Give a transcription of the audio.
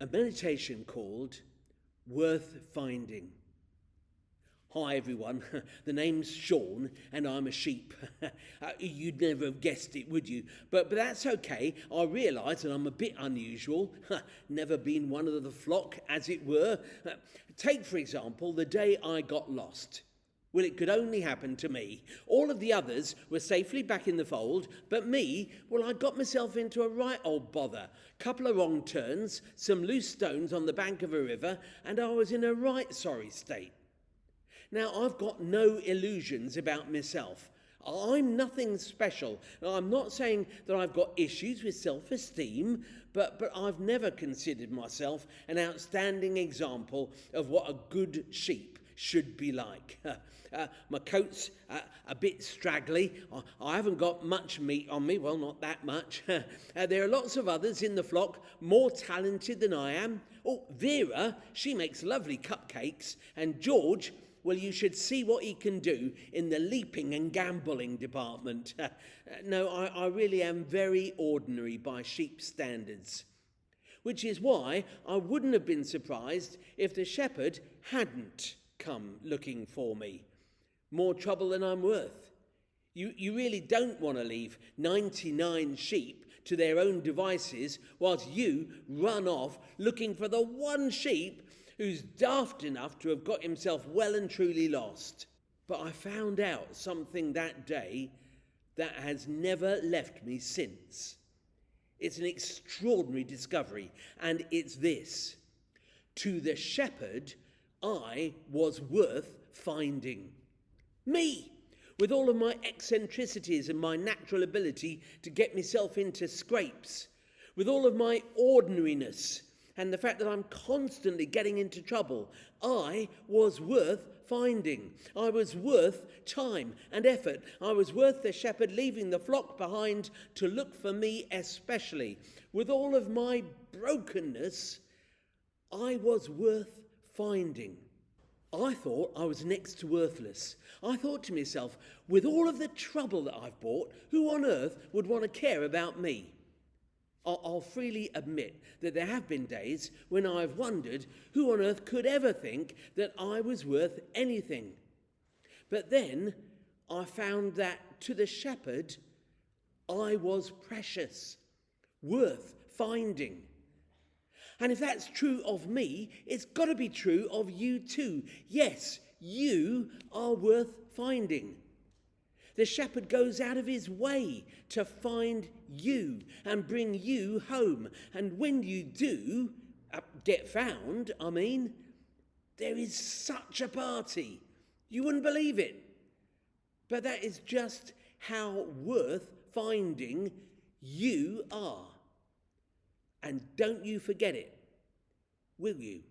A meditation called Worth Finding. Hi everyone, the name's Sean and I'm a sheep. You'd never have guessed it, would you? But that's okay. I realise that I'm a bit unusual. Never been one of the flock, as it were. Take, for example, the day I got lost. Well, it could only happen to me. All of the others were safely back in the fold, but me, well, I got myself into a right old bother. Couple of wrong turns, some loose stones on the bank of a river, and I was in a right sorry state. Now, I've got no illusions about myself. I'm nothing special. I'm not saying that I've got issues with self-esteem, but I've never considered myself an outstanding example of what a good sheep should be like. My coat's a bit straggly. I haven't got much meat on me. Well, not that much. There are lots of others in the flock more talented than I am. Oh, Vera, she makes lovely cupcakes. And George, well, you should see what he can do in the leaping and gambling department. No, I really am very ordinary by sheep standards. Which is why I wouldn't have been surprised if the shepherd hadn't come looking for me. More trouble than I'm worth. You really don't want to leave 99 sheep to their own devices whilst you run off looking for the one sheep who's daft enough to have got himself well and truly lost. But I found out something that day that has never left me since. It's an extraordinary discovery, and it's this. To the shepherd, I was worth finding. Me, with all of my eccentricities and my natural ability to get myself into scrapes, with all of my ordinariness and the fact that I'm constantly getting into trouble, I was worth finding. I was worth time and effort. I was worth the shepherd leaving the flock behind to look for me especially. With all of my brokenness, I was worth finding. I thought I was next to worthless. I thought to myself, with all of the trouble that I've brought, who on earth would want to care about me? I'll freely admit that there have been days when I've wondered who on earth could ever think that I was worth anything. But then I found that to the shepherd, I was precious, worth finding. And if that's true of me, it's got to be true of you too. Yes, you are worth finding. The shepherd goes out of his way to find you and bring you home. And when you do get found, there is such a party. You wouldn't believe it. But that is just how worth finding you are. And don't you forget it, will you?